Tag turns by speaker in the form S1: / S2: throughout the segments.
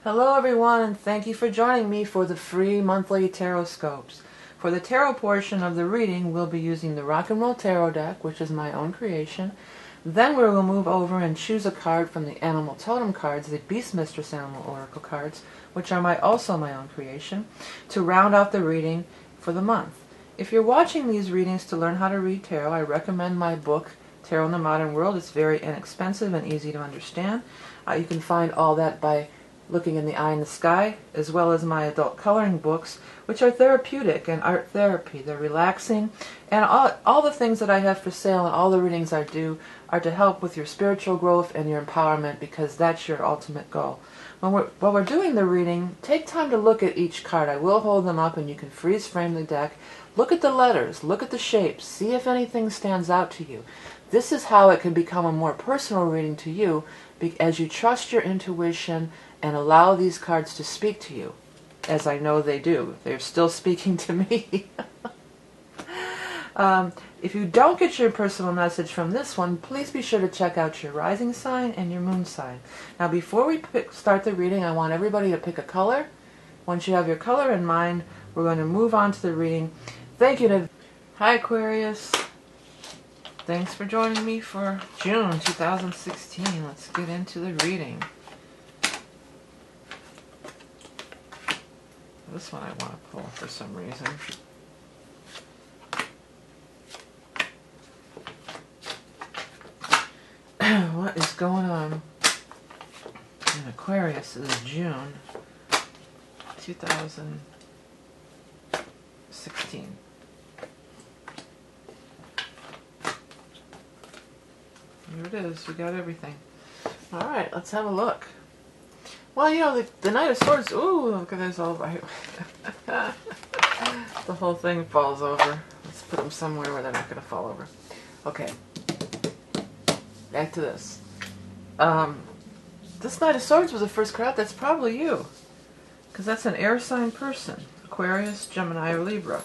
S1: Hello everyone, and thank you for joining me for the free monthly tarot scopes. For the tarot portion of the reading, we'll be using the Rock and Roll Tarot deck, which is my own creation. Then we will move over and choose a card from the Animal Totem cards, the Beast Mistress Animal Oracle cards, which are also my own creation, to round out the reading for the month. If you're watching these readings to learn how to read tarot, I recommend my book, Tarot in the Modern World. It's very inexpensive and easy to understand. You can find all that by looking in the Eye in the Sky, as well as my adult coloring books, which are therapeutic and art therapy. They're relaxing, and all the things that I have for sale and all the readings I do are to help with your spiritual growth and your empowerment, because that's your ultimate goal. While we're doing the reading, take time to look at each card. I will hold them up and you can freeze frame the deck. Look at the letters, look at the shapes, see if anything stands out to you. This is how it can become a more personal reading to you, as you trust your intuition and allow these cards to speak to you, as I know they do. They're still speaking to me. If you don't get your personal message from this one, please be sure to check out your rising sign and your moon sign. Now, before we start the reading, I want everybody to pick a color. Once you have your color in mind, we're going to move on to the reading. Thank you to... Hi, Aquarius. Thanks for joining me for June 2016. Let's get into the reading. This one I want to pull for some reason. What is going on in Aquarius? This is June 2016. Here it is. We got everything. All right, let's have a look. Well, you know, the Knight of Swords, ooh, look at this all right. The whole thing falls over. Let's put them somewhere where they're not going to fall over. Okay. Back to this. This Knight of Swords was the first card. That's probably you. Because that's an air sign person. Aquarius, Gemini, or Libra.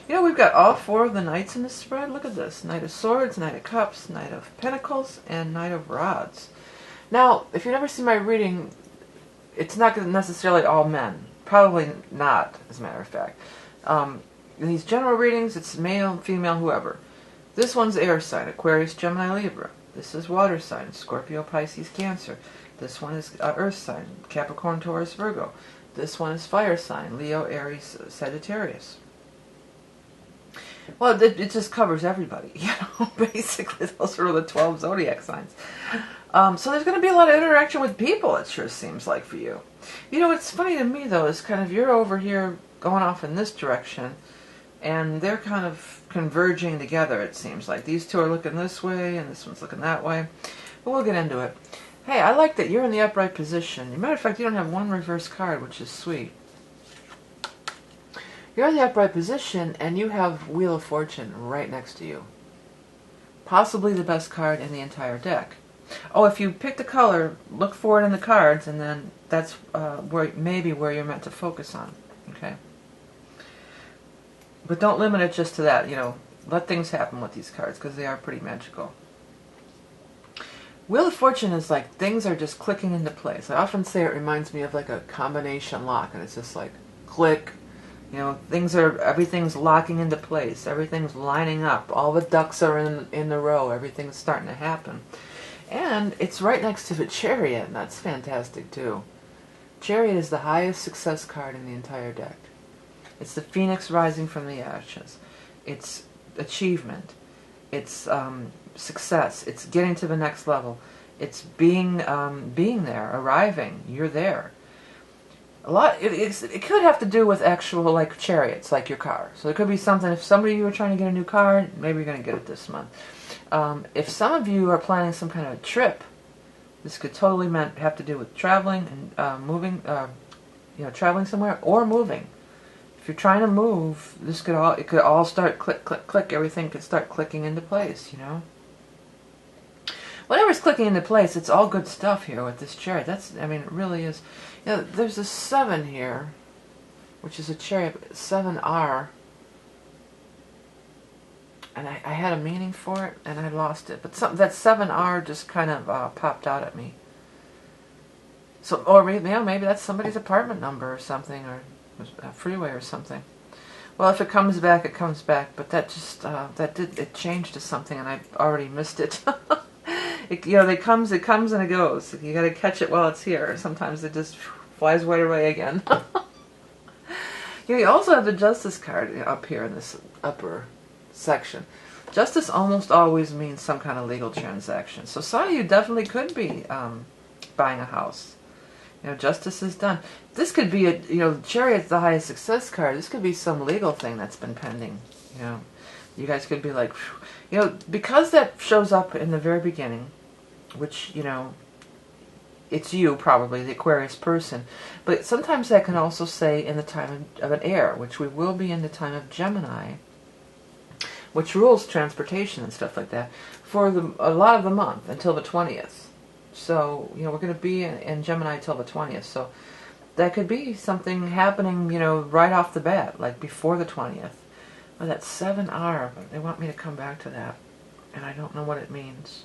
S1: You know, we've got all four of the Knights in this spread. Look at this. Knight of Swords, Knight of Cups, Knight of Pentacles, and Knight of Rods. Now, if you've never seen my reading, it's not necessarily all men. Probably not, as a matter of fact. In these general readings, it's male, female, whoever. This one's air sign, Aquarius, Gemini, Libra. This is water sign, Scorpio, Pisces, Cancer. This one is earth sign, Capricorn, Taurus, Virgo. This one is fire sign, Leo, Aries, Sagittarius. Well, it just covers everybody, you know, basically. Those are the 12 zodiac signs. So there's going to be a lot of interaction with people, it sure seems like, for you. You know, what's funny to me, though, is kind of you're over here going off in this direction, and they're kind of converging together, it seems like. These two are looking this way, and this one's looking that way. But we'll get into it. Hey, I like that you're in the upright position. As a matter of fact, you don't have one reverse card, which is sweet. You're in the upright position, and you have Wheel of Fortune right next to you. Possibly the best card in the entire deck. Oh, if you pick the color, look for it in the cards, and then that's maybe where you're meant to focus on. Okay? But don't limit it just to that. You know, let things happen with these cards, because they are pretty magical. Wheel of Fortune is like things are just clicking into place. I often say it reminds me of like a combination lock, and it's just like click. You know, everything's locking into place. Everything's lining up. All the ducks are in the row. Everything's starting to happen. And it's right next to the Chariot, and that's fantastic too. Chariot is the highest success card in the entire deck. It's the phoenix rising from the ashes. It's achievement. It's success. It's getting to the next level. It's being there, arriving. You're there. It could have to do with actual, like, chariots, like your car. So it could be something, if somebody you were trying to get a new car, maybe you're going to get it this month. If some of you are planning some kind of trip, this could totally have to do with traveling and moving, traveling somewhere or moving. If you're trying to move, it could all start click, click, click. Everything could start clicking into place, you know. Whatever's clicking into place, it's all good stuff here with this chariot. I mean, it really is. You know, there's a 7 here, which is a chariot, 7R. And I had a meaning for it, and I lost it. But that 7R just kind of popped out at me. So, or maybe, you know, maybe that's somebody's apartment number or something, or a freeway or something. Well, if it comes back, it comes back. But that just it changed to something, and I already missed it. You know, it comes and it goes. You got to catch it while it's here. Sometimes it just flies right away again. You also have the Justice card up here in this upper section. Justice almost always means some kind of legal transaction. So some of you definitely could be buying a house. You know, justice is done. This could be a, you know, Chariot's the highest success card. This could be some legal thing that's been pending. You know, you guys could be like, you know, because that shows up in the very beginning, which, you know, it's you probably, the Aquarius person. But sometimes that can also say in the time of an air, which we will be in the time of Gemini, which rules transportation and stuff like that, for a lot of the month until the 20th. So, you know, we're going to be in Gemini till the 20th. So that could be something happening, you know, right off the bat, like before the 20th. But that 7R, they want me to come back to that. And I don't know what it means.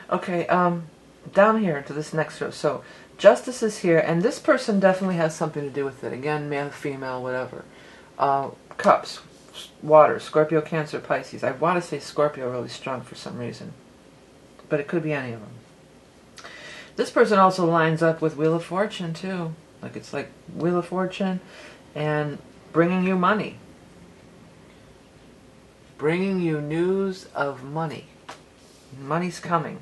S1: Okay, down here to this next row. So Justice is here, and this person definitely has something to do with it. Again, male, female, whatever. Cups. Water, Scorpio, Cancer, Pisces. I want to say Scorpio really strong for some reason, but it could be any of them. This person also lines up with Wheel of Fortune too. Like it's like Wheel of Fortune and bringing you money. Bringing you news of money. Money's coming.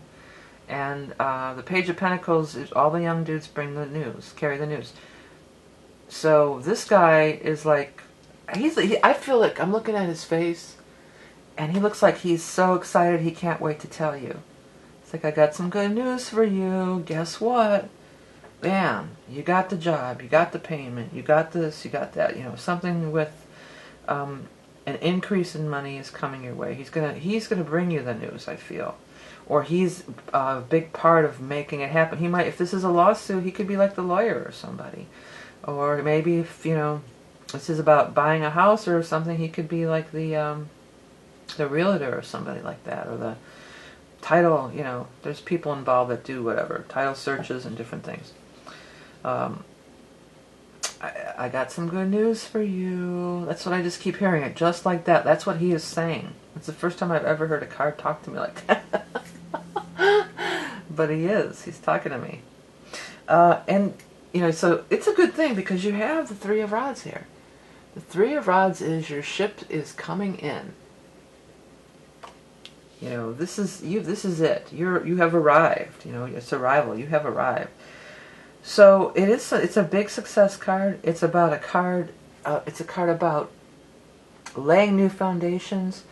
S1: And the Page of Pentacles is all the young dudes bring the news, carry the news. So this guy is like, I feel like I'm looking at his face, and he looks like he's so excited he can't wait to tell you. It's like, I got some good news for you. Guess what? Bam. You got the job. You got the payment. You got this. You got that. You know, something with an increase in money is coming your way. He's gonna bring you the news, I feel. Or he's a big part of making it happen. He might, if this is a lawsuit, he could be like the lawyer or somebody. Or maybe if, you know, this is about buying a house or something, he could be like the realtor or somebody like that, or the title, you know, there's people involved that do whatever, title searches and different things. I got some good news for you. That's what I just keep hearing it, just like that. That's what he is saying. It's the first time I've ever heard a card talk to me like that. But he's talking to me. And, you know, so it's a good thing because you have the Three of Rods here. The Three of Rods is your ship is coming in. You know, this is you. This is it. You have arrived. You know, it's arrival. You have arrived. So it is. It's a big success card. It's about a card. It's a card about laying new foundations.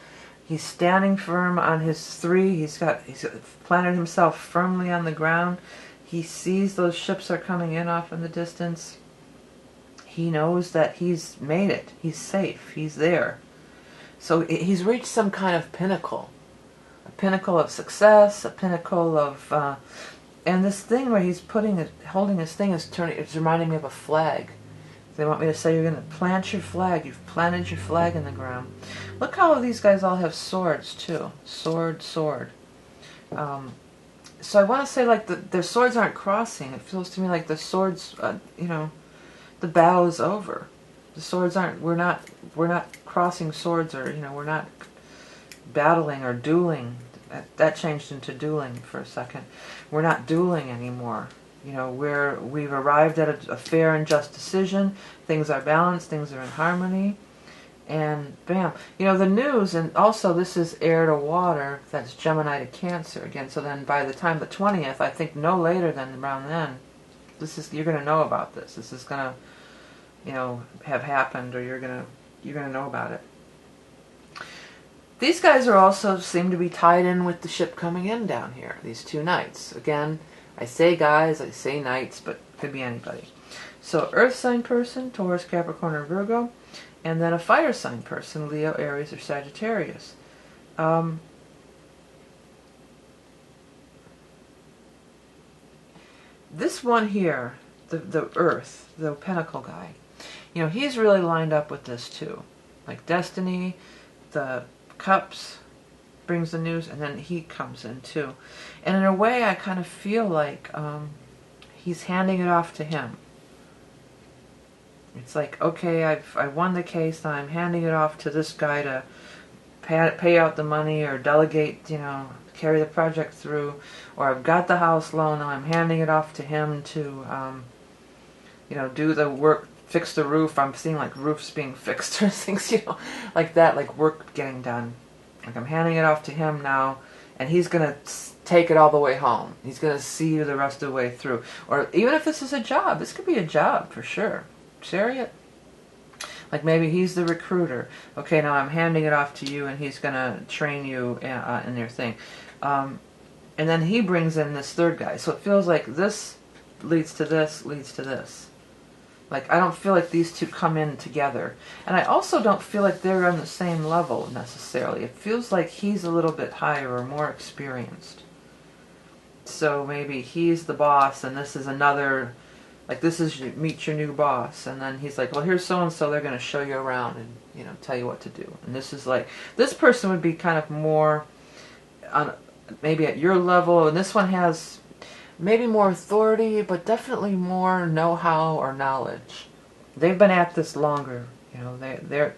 S1: He's standing firm on his three. He's planted himself firmly on the ground. He sees those ships are coming in off in the distance. He knows that he's made it. He's safe. He's there. So he's reached some kind of pinnacle. A pinnacle of success, a pinnacle of... and this thing where he's holding his thing it's reminding me of a flag. They want me to say you're going to plant your flag. You've planted your flag in the ground. Look how these guys all have swords too. Sword, sword. So I want to say like their swords aren't crossing. It feels to me like the swords, you know, the battle is over. The swords aren't. We're not crossing swords, or you know, we're not battling or dueling. That changed into dueling for a second. We're not dueling anymore. You know, we've arrived at a fair and just decision. Things are balanced. Things are in harmony. And bam, you know, the news, and also this is air to water, that's Gemini to Cancer again. So then by the time the 20th, I think no later than around then, you're going to know about this. This is going to, you know, have happened, or you're going to know about it. These guys are also seem to be tied in with the ship coming in down here, these two knights. Again, I say guys, I say knights, but it could be anybody. So earth sign person, Taurus, Capricorn, or Virgo. And then a fire sign person, Leo, Aries, or Sagittarius. This one here, the Earth, the Pentacle guy, you know, he's really lined up with this too. Like Destiny, the Cups brings the news, and then he comes in too. And in a way, I kind of feel like he's handing it off to him. It's like, okay, I won the case, I'm handing it off to this guy to pay out the money or delegate, carry the project through, or I've got the house loan, now I'm handing it off to him to, do the work, fix the roof. I'm seeing like roofs being fixed or things, like that, like work getting done. Like I'm handing it off to him now, and he's going to take it all the way home. He's going to see you the rest of the way through. Or even if this is a job, this could be a job for sure. Chariot. Like maybe he's the recruiter. Okay, now I'm handing it off to you, and he's going to train you in your thing. And then he brings in this third guy. So it feels like this leads to this, leads to this. Like I don't feel like these two come in together. And I also don't feel like they're on the same level necessarily. It feels like he's a little bit higher or more experienced. So maybe he's the boss, and this is another... Like this is meet your new boss, and then he's like, well, here's so-and-so, they're going to show you around and, tell you what to do. And this is like, this person would be kind of more, on maybe at your level, and this one has maybe more authority, but definitely more know-how or knowledge. They've been at this longer, they're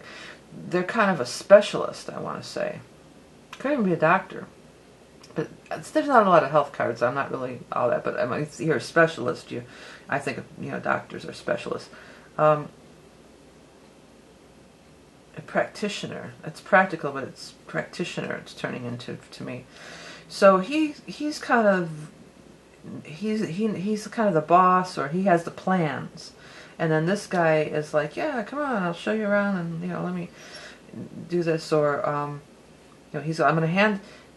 S1: kind of a specialist, I want to say. Could even be a doctor. But there's not a lot of health cards. I'm not really all that, but I mean, you're a specialist. I think doctors are specialists. A practitioner. It's practical, but it's practitioner. It's turning into to me. So he's kind of the boss, or he has the plans, and then this guy is like, yeah, come on, I'll show you around, and let me do this, or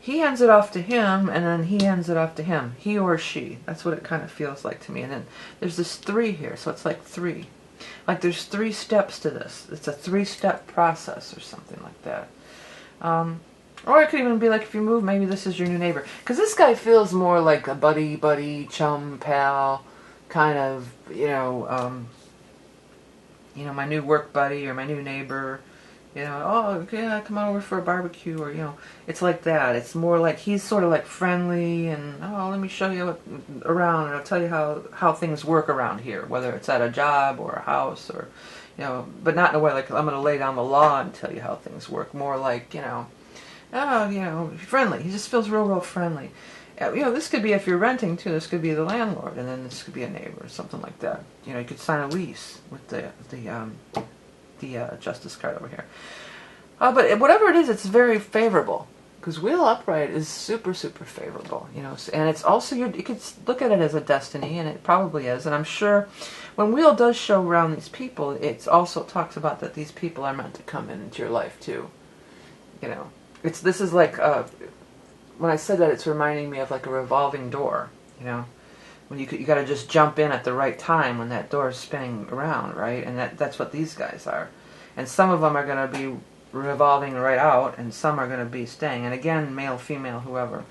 S1: He hands it off to him, and then he hands it off to him. He or she. That's what it kind of feels like to me. And then there's this 3 here, so it's like 3. Like there's 3 steps to this. It's a 3-step process or something like that. Or it could even be like if you move, maybe this is your new neighbor. Because this guy feels more like a buddy, chum, pal, kind of, my new work buddy or my new neighbor. Oh, yeah, come on over for a barbecue, or, it's like that. It's more like he's sort of like friendly, and, oh, let me show you around, and I'll tell you how things work around here, whether it's at a job or a house, or, but not in a way like I'm going to lay down the law and tell you how things work. More like, friendly. He just feels real friendly. This could be, if you're renting too, this could be the landlord, and then this could be a neighbor, or something like that. You could sign a lease with the justice card over here. But whatever it is, it's very favorable, because wheel upright is super favorable, and it's also, you could look at it as a destiny, and it probably is. And I'm sure when wheel does show around these people, it also talks about that these people are meant to come into your life too. This is like when I said that, it's reminding me of like a revolving door. When you got to just jump in at the right time when that door is spinning around, right? And that's what these guys are. And some of them are going to be revolving right out, and some are going to be staying. And again, male, female, whoever.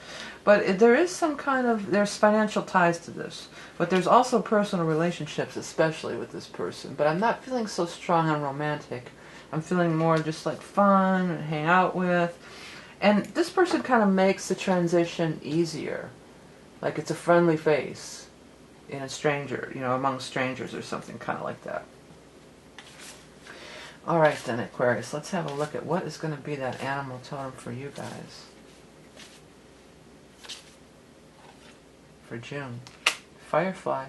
S1: But there is there's financial ties to this. But there's also personal relationships, especially with this person. But I'm not feeling so strong on romantic. I'm feeling more just like fun and hang out with. And this person kind of makes the transition easier. Like it's a friendly face in a stranger, among strangers or something kind of like that. All right then, Aquarius, let's have a look at what is going to be that animal totem for you guys for June. Firefly.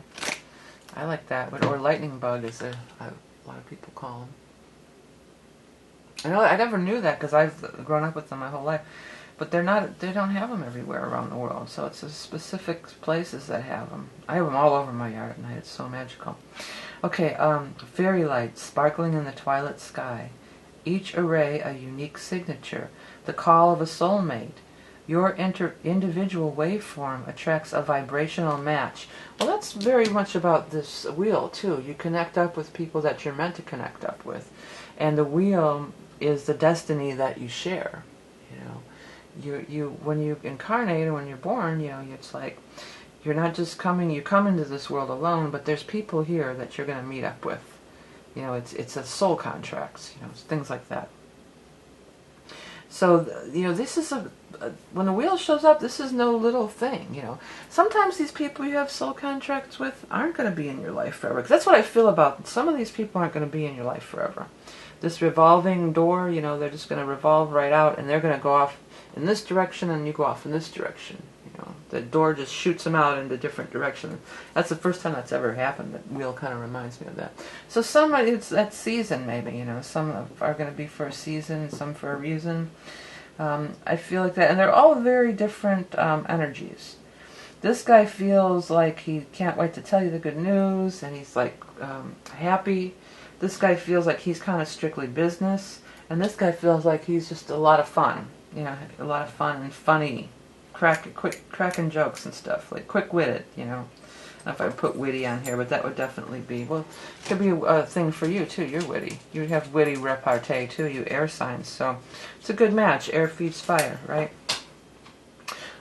S1: I like that. Or lightning bug, as a lot of people call them. I never knew that, because I've grown up with them my whole life. But they don't have them everywhere around the world. So it's specific places that have them. I have them all over my yard at night. It's so magical. Okay, fairy lights sparkling in the twilight sky. Each array a unique signature. The call of a soulmate. Your individual waveform attracts a vibrational match. Well, that's very much about this wheel, too. You connect up with people that you're meant to connect up with. And the wheel is the destiny that you share, You when you incarnate and when you're born, it's like you're not just you come into this world alone, but there's people here that you're going to meet up with. It's a soul contracts, things like that. So, you know, this is when the wheel shows up, this is no little thing, you know. Sometimes these people you have soul contracts with aren't going to be in your life forever. 'Cause that's what I feel about some of these people aren't going to be in your life forever. This revolving door, you know, they're just going to revolve right out, and they're going to go off in this direction, and you go off in this direction. You know, the door just shoots them out into different directions. That's the first time that's ever happened. That wheel kind of reminds me of that. So some, it's that season maybe, you know. Some are going to be for a season, some for a reason. I feel like that, and they're all very different energies. This guy feels like he can't wait to tell you the good news, and he's like happy. This guy feels like he's kind of strictly business, and this guy feels like he's just a lot of fun. You know, a lot of fun and funny, cracking jokes and stuff, like quick-witted. You know, I don't know if I would put witty on here, but that would definitely be, well, it could be a thing for you too. You're witty. You have witty repartee too. You air signs, so it's a good match. Air feeds fire, right?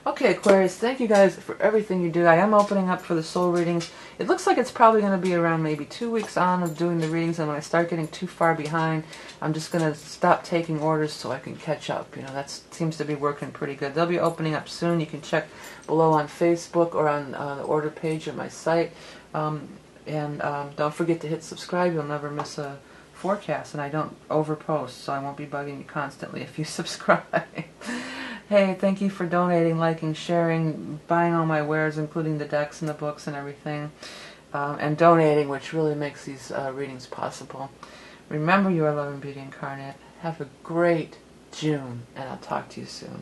S1: Okay, Aquarius, thank you guys for everything you do. I am opening up for the soul readings. It looks like it's probably going to be around maybe 2 weeks on of doing the readings, and when I start getting too far behind, I'm just going to stop taking orders so I can catch up. You know, that seems to be working pretty good. They'll be opening up soon. You can check below on Facebook or on the order page of my site. Don't forget to hit subscribe. You'll never miss a forecast, and I don't overpost, so I won't be bugging you constantly if you subscribe. Hey, thank you for donating, liking, sharing, buying all my wares, including the decks and the books and everything, and donating, which really makes these readings possible. Remember, you are love and beauty incarnate. Have a great June, and I'll talk to you soon.